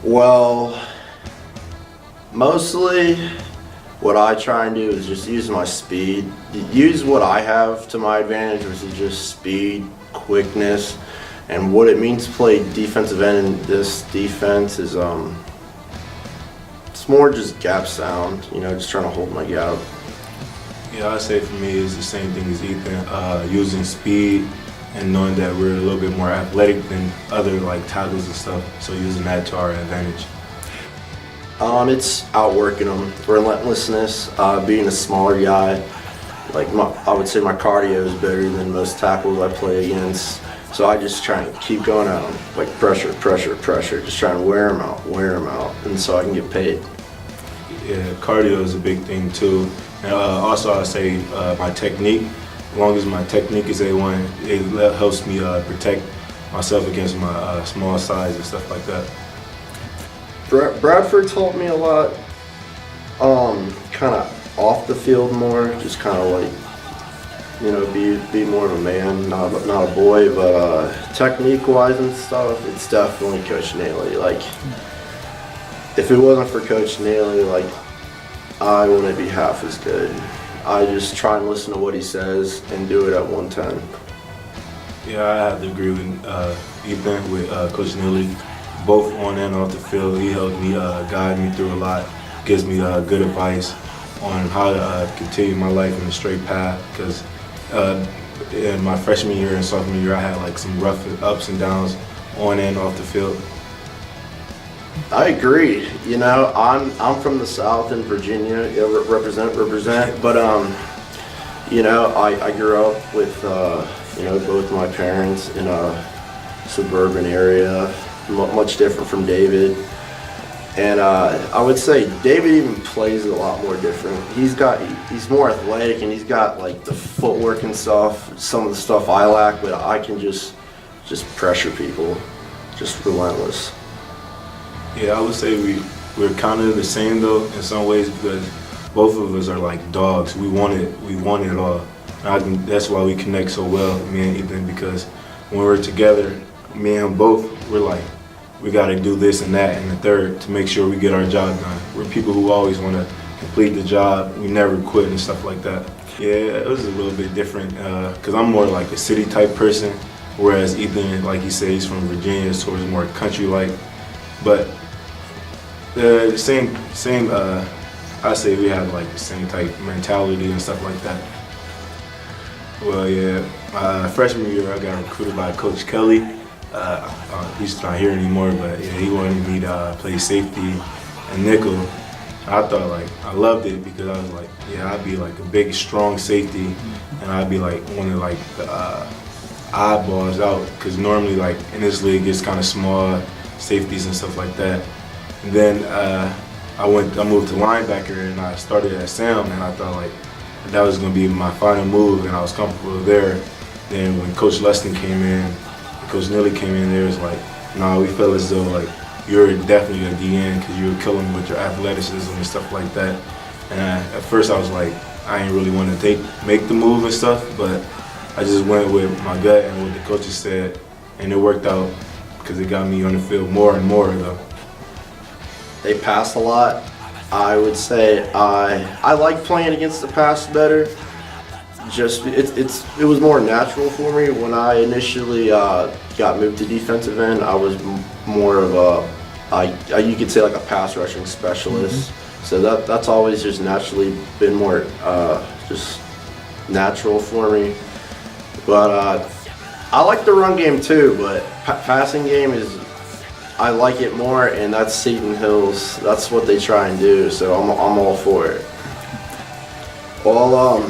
Well, mostly what I try and do is just use my speed. Use what I have to my advantage, which is just speed, quickness, and what it means to play defensive end in this defense is it's more just gap sound, just trying to hold my gap. Yeah, I'd say for me it's the same thing as Ethan, using speed and knowing that we're a little bit more athletic than other like tackles and stuff, so using that to our advantage. It's outworking them, relentlessness, being a smaller guy. I would say my cardio is better than most tackles I play against. So I just try and keep going at them, like pressure, pressure, pressure, just trying to wear them out, and so I can get paid. Yeah, cardio is a big thing too. And also I'd say my technique, as long as my technique is A1, it helps me protect myself against my small size and stuff like that. Bradford taught me a lot, kind of off the field more, just kind of like, be more of a man, not a boy, but technique-wise and stuff, it's definitely Coach Naley. Like, if it wasn't for Coach Naley, I wouldn't be half as good. I just try and listen to what he says and do it at 110. Yeah, I have to agree with Ethan, with Coach Naley. Both on and off the field, he helped me, guide me through a lot, gives me good advice on how to continue my life in a straight path, because in my freshman year and sophomore year, I had some rough ups and downs on and off the field. I agree. I'm from the South in Virginia. Represent. But I grew up with both my parents in a suburban area, much different from David. And I would say David even plays a lot more different. He's more athletic, and he's got the footwork and stuff. Some of the stuff I lack, but I can just pressure people, just relentless. Yeah, I would say we're kind of the same though in some ways, because both of us are like dogs. We want it all. And I think that's why we connect so well, me and Ethan, because when we're together, me and him both, we're like, we got to do this and that and the third to make sure we get our job done. We're people who always want to complete the job. We never quit and stuff like that. Yeah, it was a little bit different because I'm more like a city type person, whereas Ethan, like he said, he's from Virginia, so he's more country-like. But same. I say we have the same type mentality and stuff like that. Well, yeah, freshman year I got recruited by Coach Kelly. He's not here anymore, but yeah, he wanted me to play safety and nickel. I thought I loved it because I was I'd be a big, strong safety, and I'd be one of the oddballs out, because normally in this league it's kind of small safeties and stuff like that. And then I moved to linebacker, and I started at Sam, and I thought that was going to be my final move, and I was comfortable there. Then when Coach Lustin came in, Coach Naley came in there, it was nah, we felt as though you're definitely a DN because you were killing with your athleticism and stuff like that. And at first I was I didn't really want to make the move and stuff, but I just went with my gut and what the coaches said, and it worked out because it got me on the field more and more though. They pass a lot. I would say I like playing against the pass better. It was more natural for me. When I initially got moved to defensive end, I was more of you could say a pass rushing specialist. Mm-hmm. So that's always just naturally been more just natural for me. But I like the run game too, but passing game I like it more, and that's Seton Hill's. That's what they try and do. So I'm all for it. Well,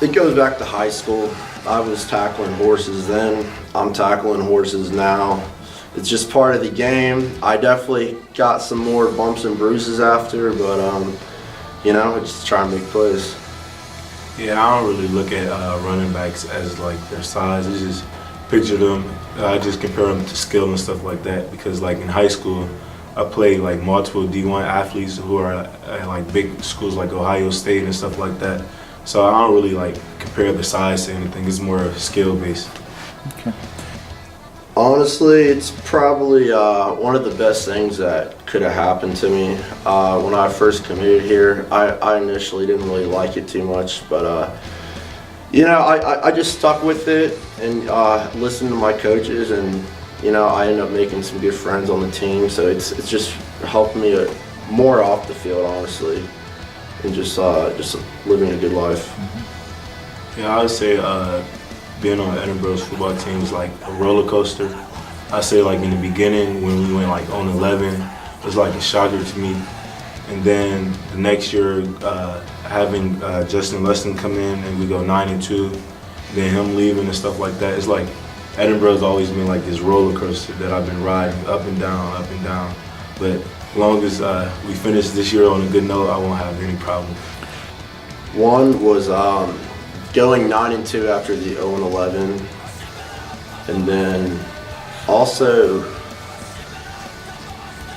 it goes back to high school. I was tackling horses then. I'm tackling horses now. It's just part of the game. I definitely got some more bumps and bruises after, but just try and make plays. Yeah, I don't really look at running backs as their size. It's just picture them. I just compare them to skill and stuff like that, because in high school, I played multiple D1 athletes who are at big schools like Ohio State and stuff like that. So I don't really compare the size to anything. It's more skill based. Okay. Honestly, it's probably one of the best things that could have happened to me. When I first committed here, I initially didn't really like it too much, but I just stuck with it and listened to my coaches, and I ended up making some good friends on the team. So it's just helped me more off the field, honestly, and just living a good life. Yeah, I would say being on Edinboro's football team was like a roller coaster. I say like in the beginning when we went like on 11, it was like a shocker to me. And then the next year, having Justin Leston come in and we go 9-2, then him leaving and stuff like that. It's like Edinboro's always been like this roller coaster that I've been riding up and down, up and down. But as long as we finish this year on a good note, I won't have any problem. One was going 9-2 after the 0-11, and then also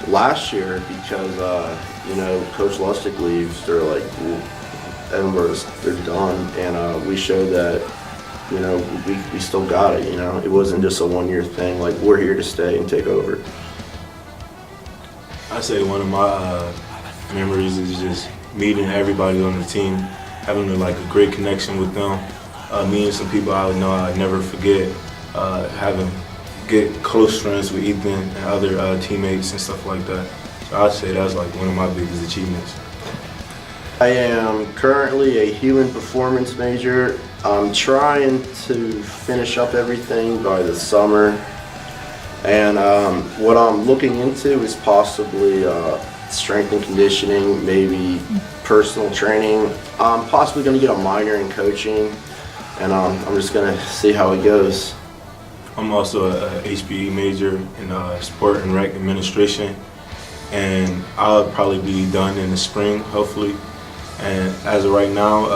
last year because Coach Lustig leaves, they're like, they're done, and we showed that we still got it. It wasn't just a 1-year thing. Like, we're here to stay and take over. I say one of my memories is just meeting everybody on the team, having a great connection with them, meeting some people I know I'd never forget, get close friends with Ethan and other teammates and stuff like that. So I'd say that's like one of my biggest achievements. I am currently a human performance major. I'm trying to finish up everything by the summer, and what I'm looking into is possibly strength and conditioning, maybe personal training. I'm possibly going to get a minor in coaching, and I'm just going to see how it goes. I'm also a HPE major in sport and rec administration, and I'll probably be done in the spring, hopefully. And as of right now,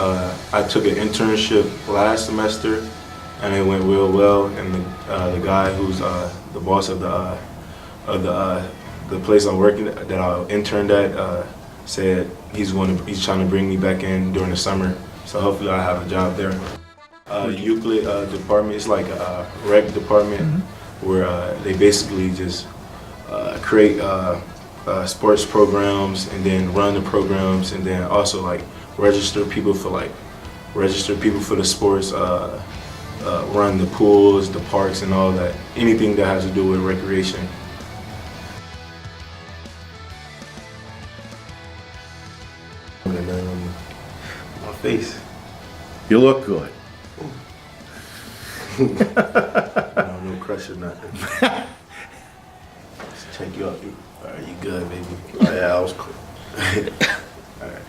I took an internship last semester, and it went real well. And the guy who's the boss of the place I'm working at, that I interned at, said he's trying to bring me back in during the summer. So hopefully I have a job there. Euclid department is like a rec department where they basically just create sports programs and then run the programs, and then also register people for the sports, run the pools, the parks, and all that. Anything that has to do with recreation. My face. You look good. No crush or nothing. Just check you out. All right, you good, baby? Oh, yeah, I was cool. All right.